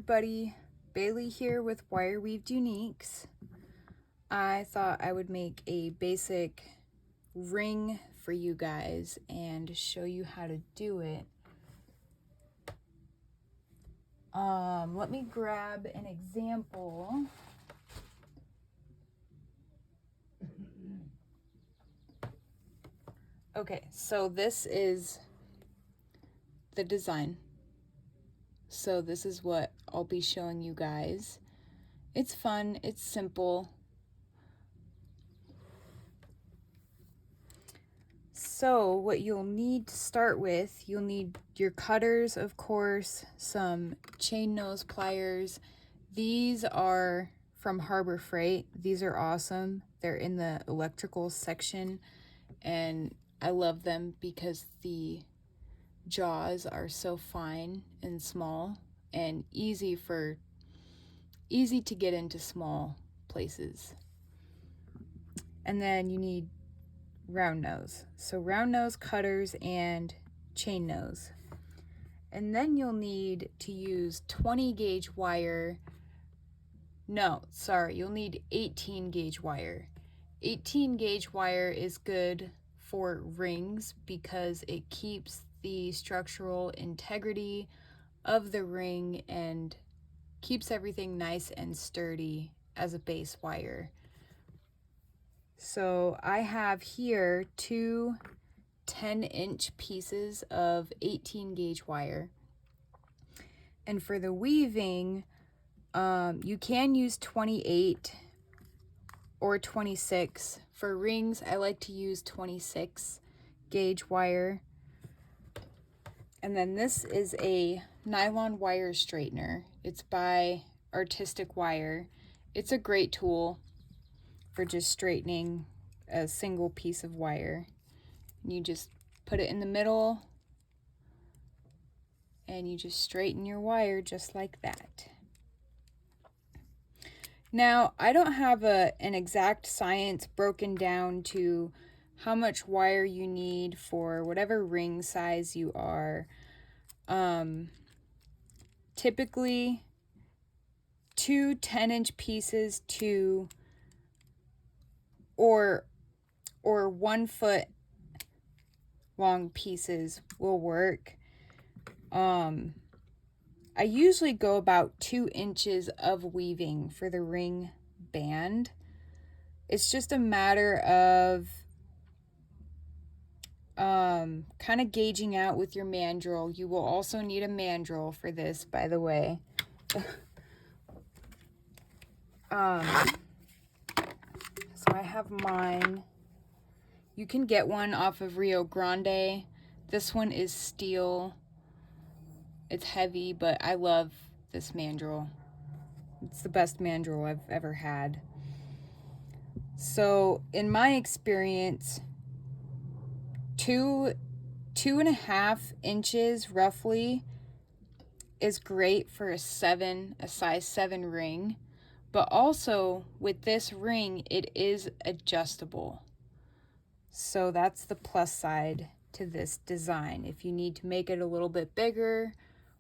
everybody, Bailey here with Wire Weaved Uniques. I thought I would make a basic ring for you guys and show you how to do it. Let me grab an example. Okay, so this is the design. So this is what I'll be showing you guys. It's fun, it's simple. So what you'll need to start with, you'll need your cutters, of course, some chain nose pliers. These are from Harbor Freight. These are awesome. They're in the electrical section and I love them because the jaws are so fine and small and easy to get into small places. And then you need round nose. So round nose cutters and chain nose. And then you'll need to use 20 gauge wire. No, sorry, you'll need 18 gauge wire. 18 gauge wire is good for rings because it keeps the structural integrity of the ring and keeps everything nice and sturdy as a base wire. So I have here two 10-inch pieces of 18 gauge wire. And for the weaving, you can use 28 or 26. For rings, I like to use 26 gauge wire. And then this is a nylon wire straightener. It's by Artistic Wire. It's a great tool for just straightening a single piece of wire. You just put it in the middle and you just straighten your wire just like that. Now, I don't have an exact science broken down to how much wire you need for whatever ring size you are. Typically, two 10-inch pieces or 1 foot long pieces will work. I usually go about 2 inches of weaving for the ring band. It's just a matter of kind of gauging out with your mandrel. You will also need a mandrel for this, by the way. So I have mine. You can get one off of Rio Grande. This one is steel. It's heavy, but I love this mandrel. It's the best mandrel I've ever had. So in my experience, 2.5 inches roughly is great for a size 7 ring. But also with this ring, it is adjustable. So that's the plus side to this design. If you need to make it a little bit bigger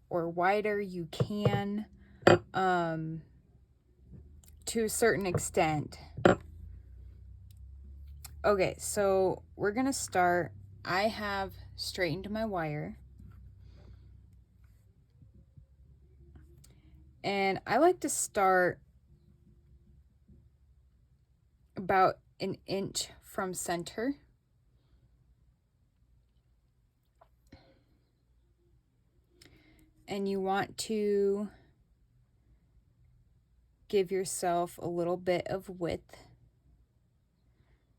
or wider, you can, to a certain extent. Okay, so we're gonna start. I have straightened my wire. And I like to start about 1 inch from center. And you want to give yourself a little bit of width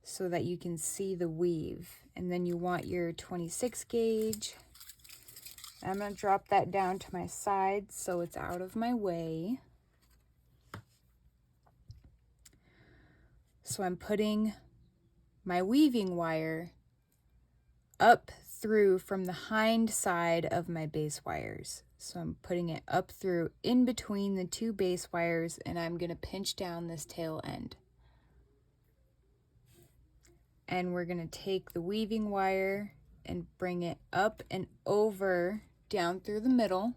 so that you can see the weave. And then you want your 26 gauge. I'm going to drop that down to my side so it's out of my way. So I'm putting my weaving wire up through from the hind side of my base wires. So I'm putting it up through in between the two base wires, and I'm going to pinch down this tail end. And we're going to take the weaving wire and bring it up and over down through the middle.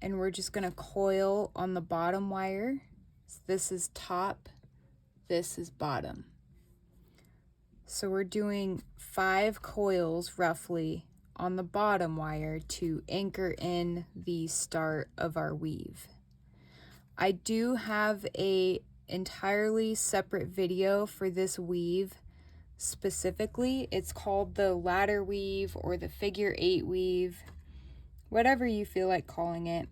and we're just going to coil on the bottom wire. So this is top, this is bottom. So we're doing 5 coils roughly on the bottom wire to anchor in the start of our weave. I do have a entirely separate video for this weave specifically. It's called the ladder weave or the figure 8 weave, whatever you feel like calling it.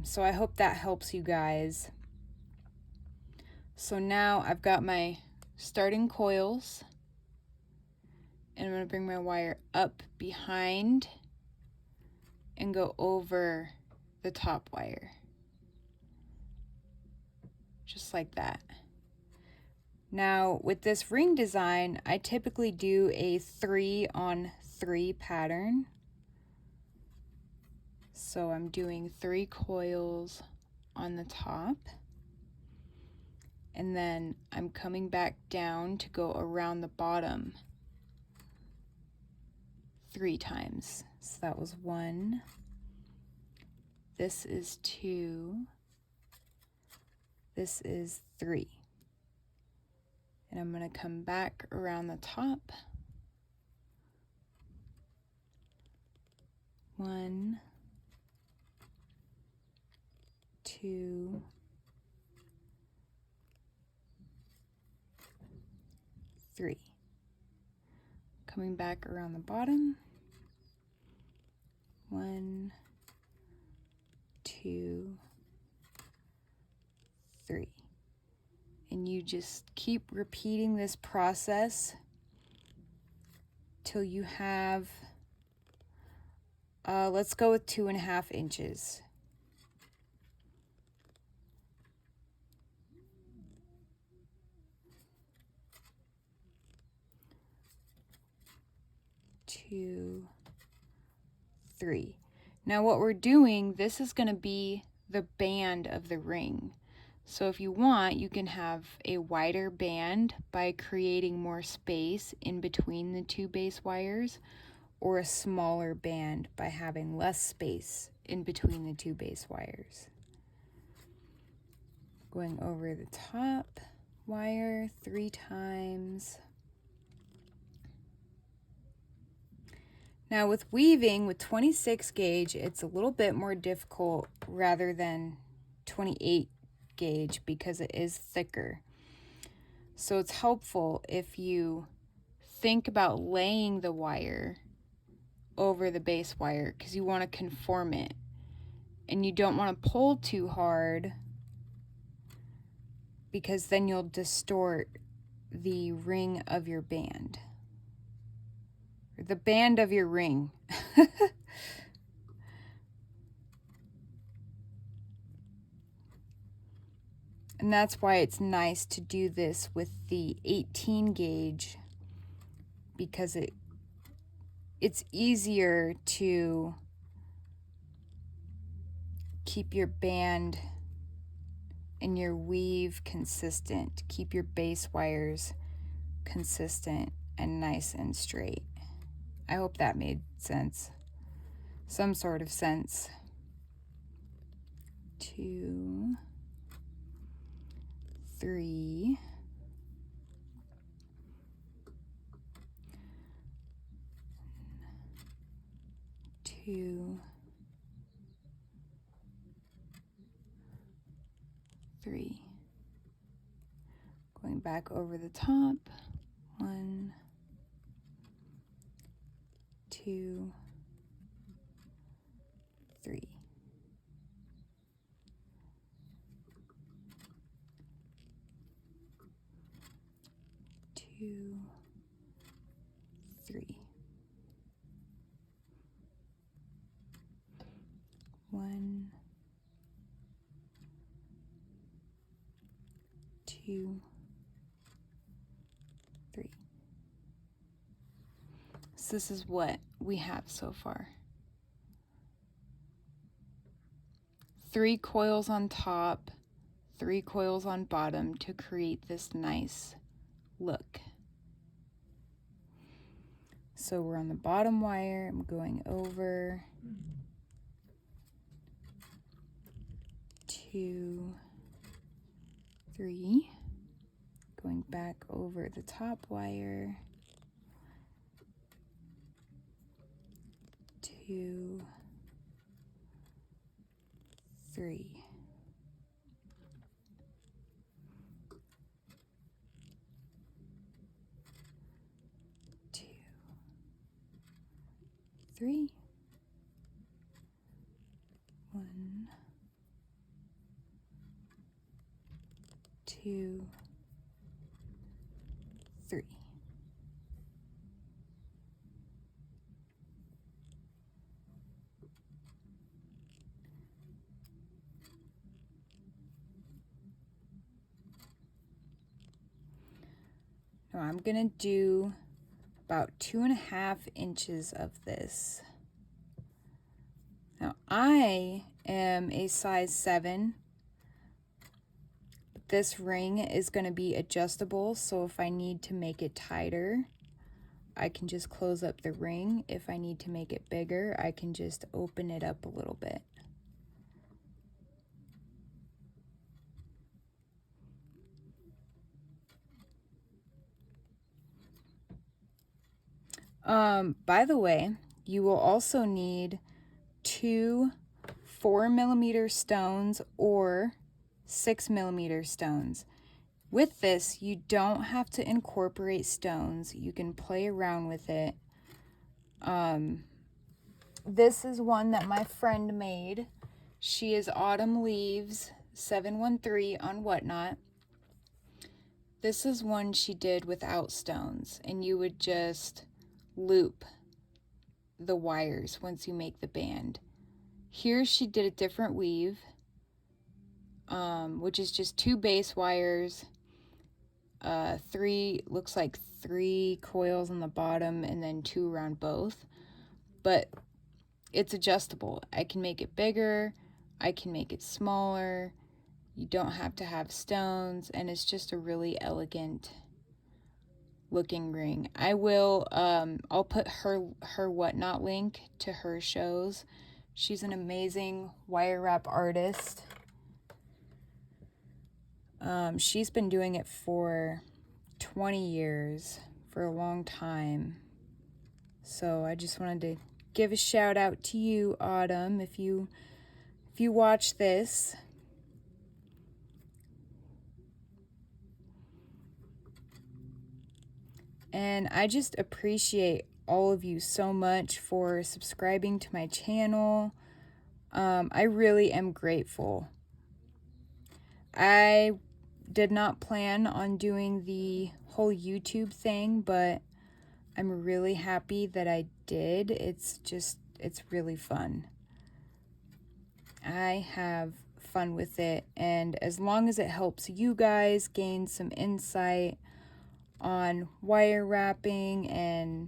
So I hope that helps you guys. So now I've got my starting coils, and I'm going to bring my wire up behind and go over the top wire, just like that. Now with this ring design, I typically do a 3-on-3 pattern. So I'm doing 3 coils on the top, and then I'm coming back down to go around the bottom 3 times. So that was 1. This is 2. This is 3. And I'm going to come back around the top. 1, 2, 3. Coming back around the bottom. 1, 2, 3. And you just keep repeating this process till you have, let's go with 2.5 inches. Two, 3. Now what we're doing, this is going to be the band of the ring. So if you want, you can have a wider band by creating more space in between the 2 base wires, or a smaller band by having less space in between the 2 base wires. Going over the top wire 3 times. Now with weaving with 26 gauge, it's a little bit more difficult rather than 28 gauge because it is thicker. So it's helpful if you think about laying the wire over the base wire, because you want to conform it and you don't want to pull too hard, because then you'll distort the ring of your band. The band of your ring. And that's why it's nice to do this with the 18 gauge, because it's easier to keep your band and your weave consistent, keep your base wires consistent and nice and straight. I hope that made sense. Some sort of sense. 2, 3. 2, 3. Going back over the top. 1, 2, 3. 2, 3. 1, 2, 3. So this is what we have so far. 3 coils on top, 3 coils on bottom to create this nice look. So we're on the bottom wire, I'm going over 2, 3, going back over the top wire, 2, 3. Two, 3, 1, 2, 3. Now I'm gonna do about 2.5 inches of this. Now I am a size 7. This ring is going to be adjustable, so if I need to make it tighter, I can just close up the ring. If I need to make it bigger, I can just open it up a little bit. By the way, you will also need 2 4mm stones or 6mm stones. With this, you don't have to incorporate stones. You can play around with it. This is one that my friend made. She is Autumn Leaves 713 on Whatnot. This is one she did without stones, and you would just loop the wires once you make the band. Here she did a different weave, which is just 2 base wires, looks like 3 coils on the bottom and then 2 around both. But it's adjustable. I can make it bigger, I can make it smaller. You don't have to have stones, and it's just a really elegant looking ring. I will I'll put her Whatnot link to her shows. She's an amazing wire wrap artist. She's been doing it for 20 years, for a long time. So I just wanted to give a shout out to you, Autumn, if you watch this. And I just appreciate all of you so much for subscribing to my channel. I really am grateful. I did not plan on doing the whole YouTube thing, but I'm really happy that I did. It's really fun. I have fun with it, and as long as it helps you guys gain some insight on wire wrapping and,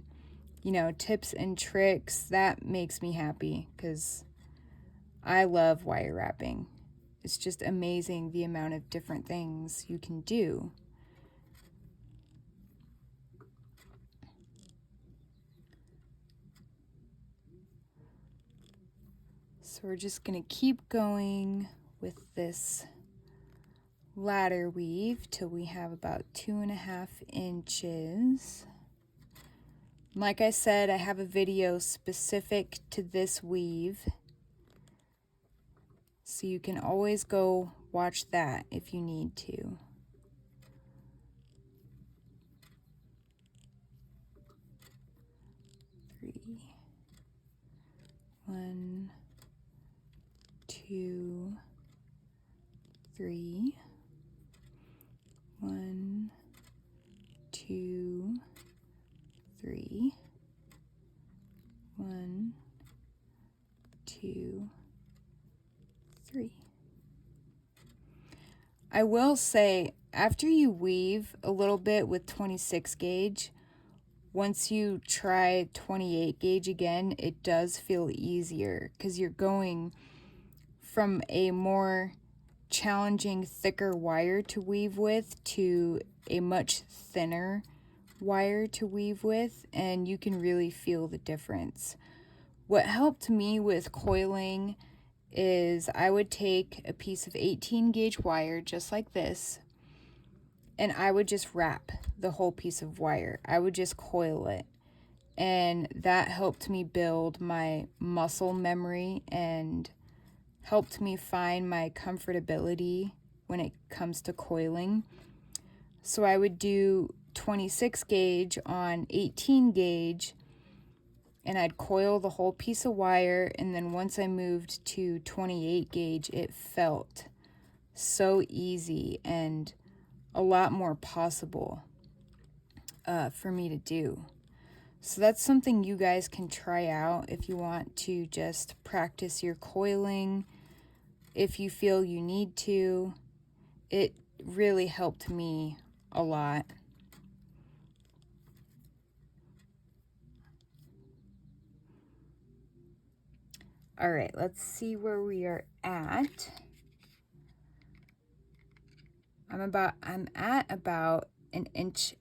you know, tips and tricks, that makes me happy, because I love wire wrapping. It's just amazing the amount of different things you can do. So we're just going to keep going with this ladder weave till we have about 2.5 inches. Like I said, I have a video specific to this weave, so you can always go watch that if you need to. Three. 1, 2, 3. 1, 2, 3. 1, 2, 3. I will say, after you weave a little bit with 26 gauge, once you try 28 gauge again, it does feel easier, because you're going from a more challenging, thicker wire to weave with to a much thinner wire to weave with, and you can really feel the difference. What helped me with coiling is I would take a piece of 18 gauge wire just like this, and I would just wrap the whole piece of wire. I would just coil it, and that helped me build my muscle memory and helped me find my comfortability when it comes to coiling. So I would do 26 gauge on 18 gauge, and I'd coil the whole piece of wire, and then once I moved to 28 gauge, it felt so easy and a lot more possible for me to do. So that's something you guys can try out if you want to just practice your coiling, if you feel you need to. It really helped me a lot. All right, let's see where we are at. I'm at about 1.5 inches.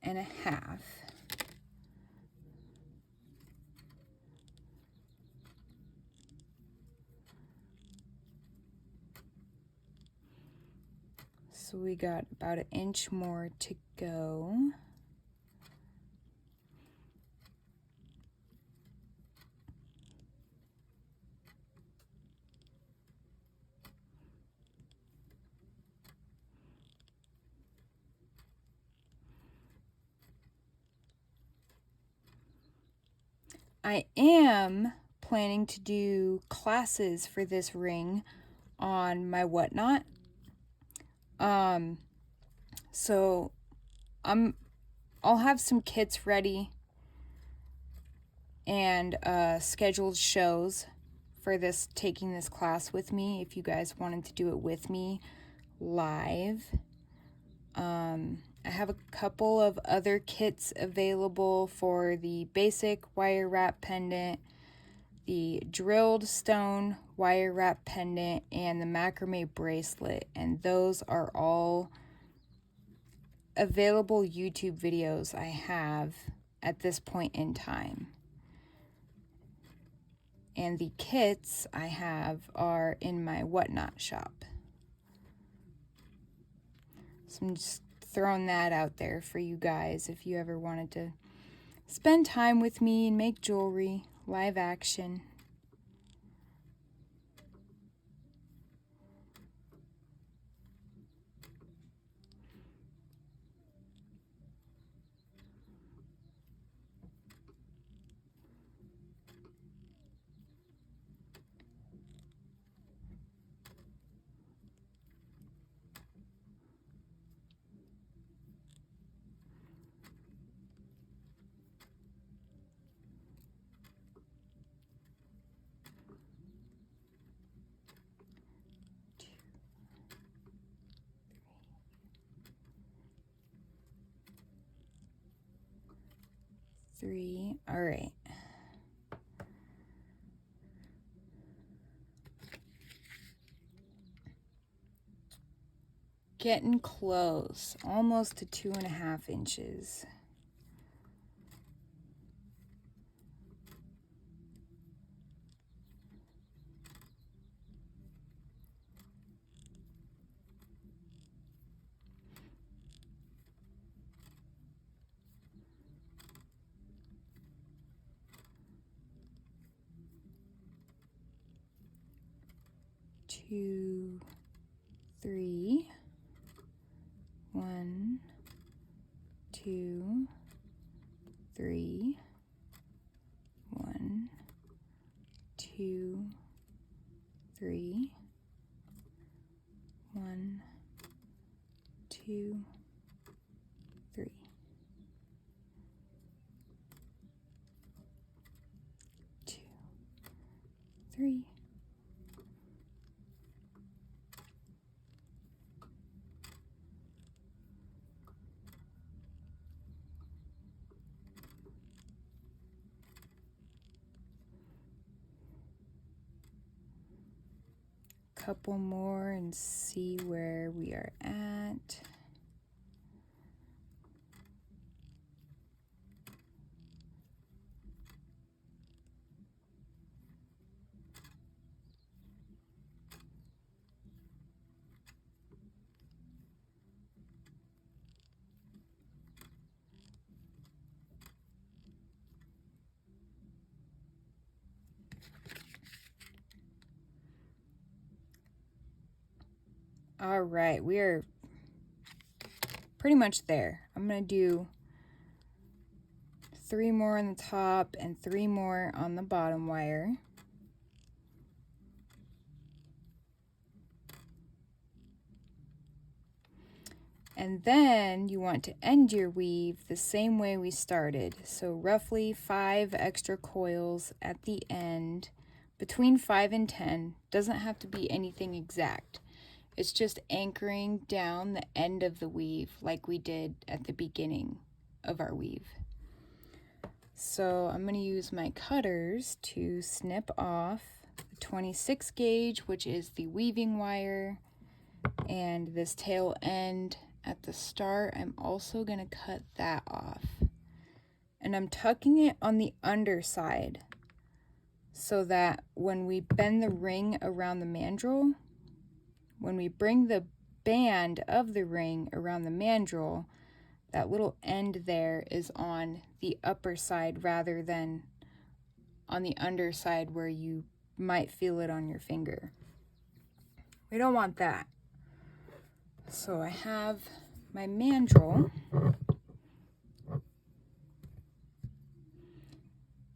So we got about 1 inch more to go. I am planning to do classes for this ring on my Whatnot. So I'll have some kits ready and scheduled shows for taking this class with me if you guys wanted to do it with me live. I have a couple of other kits available for the basic wire wrap pendant, the drilled stone wire wrap pendant, and the macrame bracelet, and those are all available YouTube videos I have at this point in time. And the kits I have are in my Whatnot shop. So I'm just throwing that out there for you guys if you ever wanted to spend time with me and make jewelry, live action. Three. All right. Getting close, almost to 2.5 inches. Two, three. 1, 2, 3. 1, 2, 3. 1, 2, 3. 2, 3. Couple more and see where we are at. All right, we are pretty much there. I'm going to do 3 more on the top and 3 more on the bottom wire. And then you want to end your weave the same way we started. So roughly 5 extra coils at the end, between 5 and 10. Doesn't have to be anything exact. It's just anchoring down the end of the weave like we did at the beginning of our weave. So I'm going to use my cutters to snip off the 26 gauge, which is the weaving wire, and this tail end at the start. I'm also going to cut that off. And I'm tucking it on the underside so that when we bend the ring around the mandrel, when we bring the band of the ring around the mandrel, that little end there is on the upper side rather than on the underside where you might feel it on your finger. We don't want that. So I have my mandrel,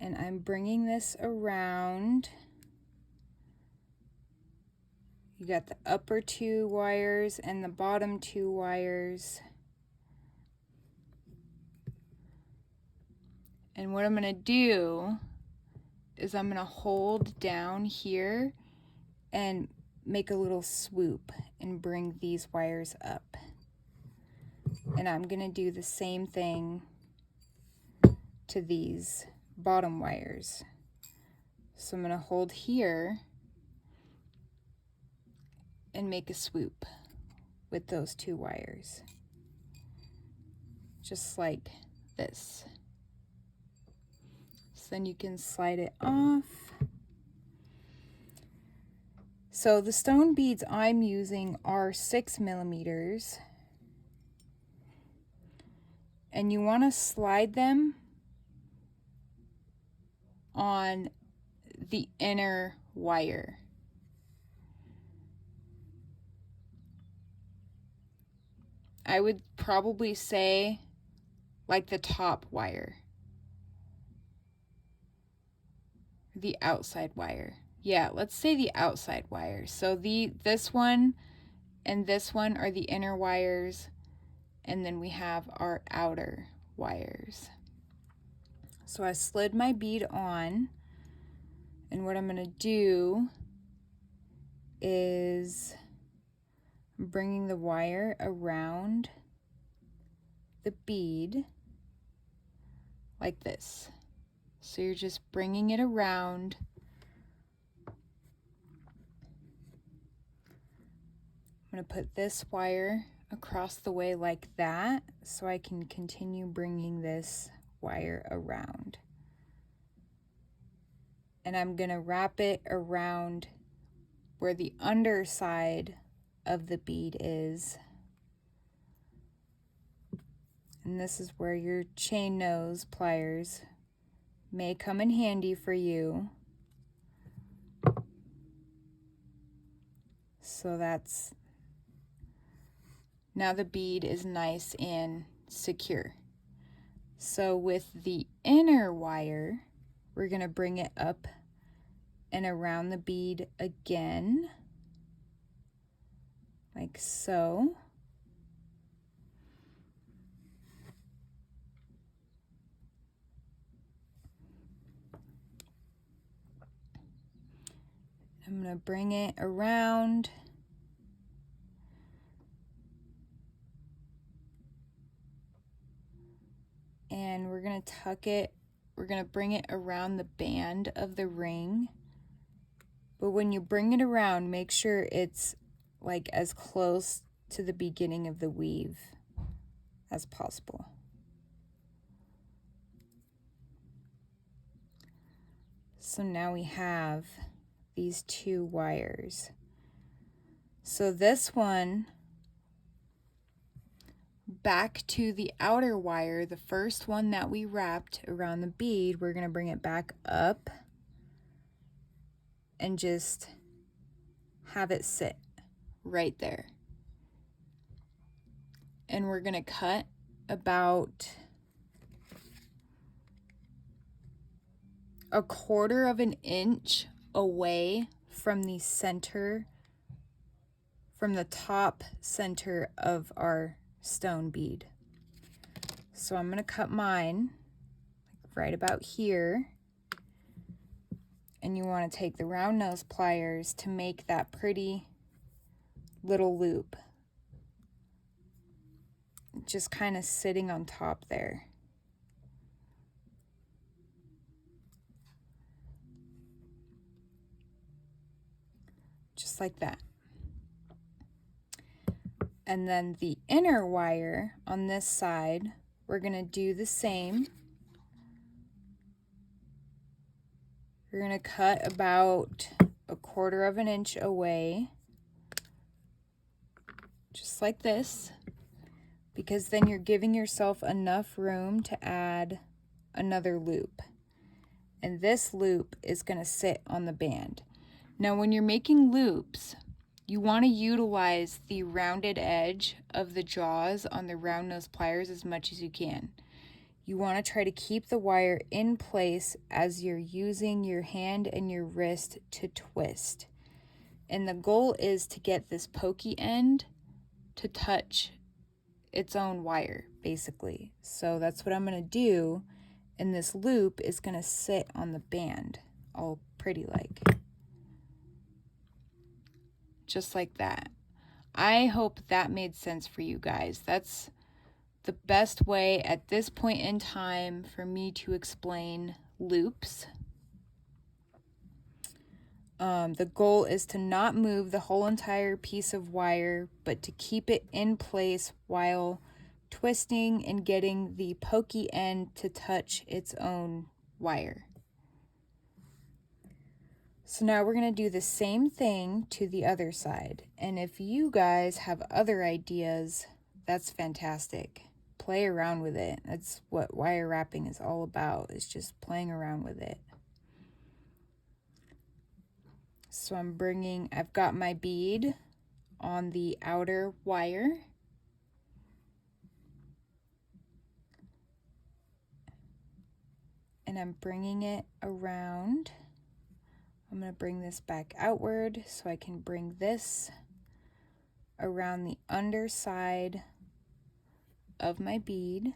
and I'm bringing this around. You got the upper 2 wires and the bottom 2 wires. And what I'm going to do is I'm going to hold down here and make a little swoop and bring these wires up. And I'm going to do the same thing to these bottom wires. So I'm going to hold here and make a swoop with those 2 wires. Just like this. So then you can slide it off. So the stone beads I'm using are 6 millimeters. And you want to slide them on the inner wire. I would probably say like the top wire. The outside wire. Yeah, let's say the outside wire. So this one and this one are the inner wires, and then we have our outer wires. So I slid my bead on, and what I'm going to do is I'm bringing the wire around the bead like this. So you're just bringing it around. I'm going to put this wire across the way like that so I can continue bringing this wire around. And I'm going to wrap it around where the underside of the bead is. And this is where your chain nose pliers may come in handy for you. So that's, now the bead is nice and secure. So with the inner wire, we're going to bring it up and around the bead again, like so. I'm going to bring it around. And we're going to tuck it. We're going to bring it around the band of the ring. But when you bring it around, make sure it's like as close to the beginning of the weave as possible. So now we have these 2 wires. So this one, back to the outer wire, the first one that we wrapped around the bead, we're going to bring it back up and just have it sit right there. and we're gonna cut about 1/4 of an inch away from the center, from the top center of our stone bead. So I'm gonna cut mine right about here, and you want to take the round nose pliers to make that pretty little loop, just kind of sitting on top there. Just like that. And then the inner wire on this side, we're going to do the same. We're going to cut about 1/4 of an inch away, just like this, because then you're giving yourself enough room to add another loop. And this loop is going to sit on the band. Now, when you're making loops, you want to utilize the rounded edge of the jaws on the round nose pliers as much as you can. You want to try to keep the wire in place as you're using your hand and your wrist to twist. And the goal is to get this pokey end to touch its own wire, basically. So that's what I'm going to do, and this loop is going to sit on the band, all pretty like. Just like that. I hope that made sense for you guys. That's the best way at this point in time for me to explain loops. The goal is to not move the whole entire piece of wire, but to keep it in place while twisting and getting the pokey end to touch its own wire. So now we're going to do the same thing to the other side. And if you guys have other ideas, that's fantastic. Play around with it. That's what wire wrapping is all about, is just playing around with it. So I've got my bead on the outer wire. And I'm bringing it around. I'm going to bring this back outward so I can bring this around the underside of my bead.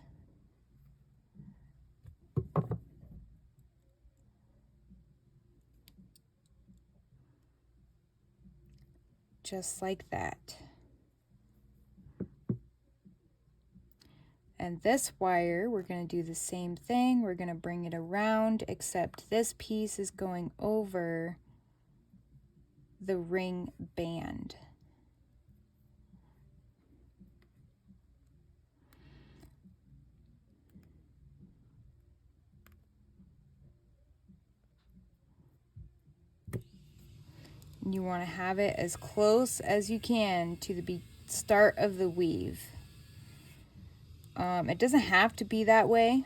Just like that. And this wire, we're going to do the same thing. We're going to bring it around, except this piece is going over the ring band. You want to have it as close as you can to the start of the weave. It doesn't have to be that way,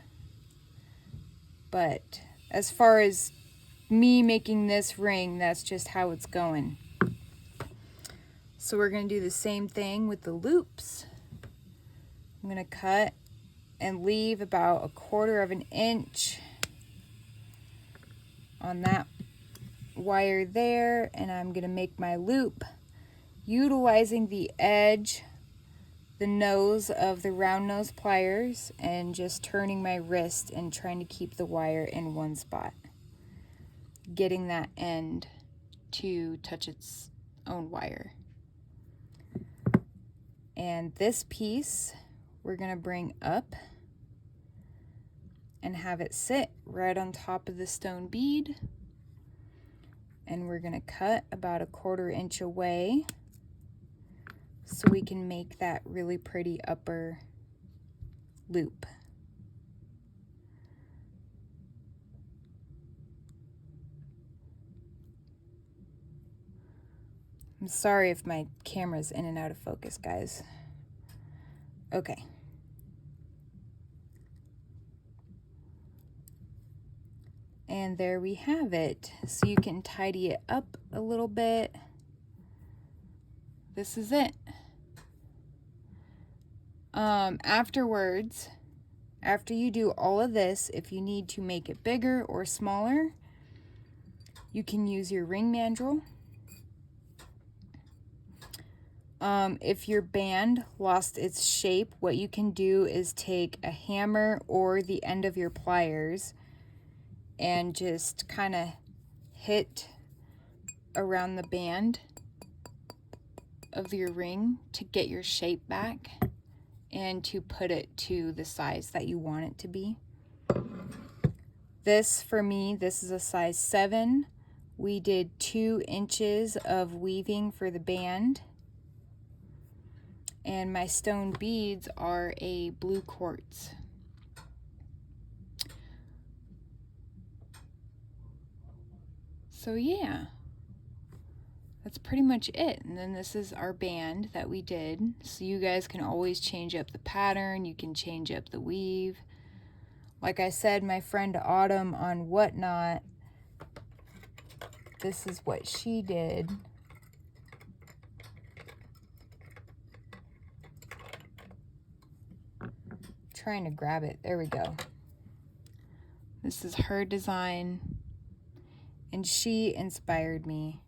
but as far as me making this ring, that's just how it's going. So we're going to do the same thing with the loops. I'm going to cut and leave about 1/4 of an inch on that wire there, and I'm going to make my loop utilizing the edge, the nose of the round nose pliers, and just turning my wrist and trying to keep the wire in one spot, getting that end to touch its own wire. And this piece we're going to bring up and have it sit right on top of the stone bead. And we're going to cut about 1/4 inch away so we can make that really pretty upper loop. I'm sorry if my camera's in and out of focus, guys. Okay. And there we have it. So you can tidy it up a little bit. This is it. Afterwards, after you do all of this, if you need to make it bigger or smaller, you can use your ring mandrel. If your band lost its shape, what you can do is take a hammer or the end of your pliers and just kind of hit around the band of your ring to get your shape back and to put it to the size that you want it to be. This, for me, this is a size 7. We did 2 inches of weaving for the band. And my stone beads are a blue quartz. So yeah, that's pretty much it. And then this is our band that we did. So you guys can always change up the pattern. You can change up the weave. Like I said, my friend Autumn on Whatnot, this is what she did. Trying to grab it. There we go. This is her design, and she inspired me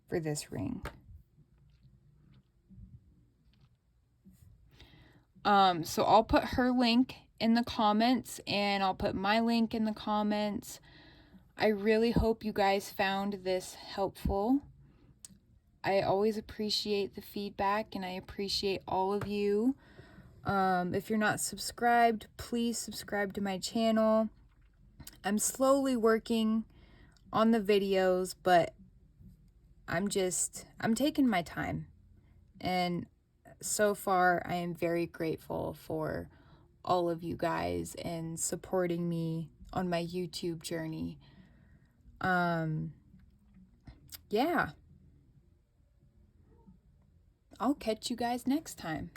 for this ring. So I'll put her link in the comments, and I'll put my link in the comments. I really hope you guys found this helpful. I always appreciate the feedback, and I appreciate all of you. If you're not subscribed, please subscribe to my channel. I'm slowly working on the videos, but I'm taking my time. And so far, I am very grateful for all of you guys and supporting me on my YouTube journey. Yeah. I'll catch you guys next time.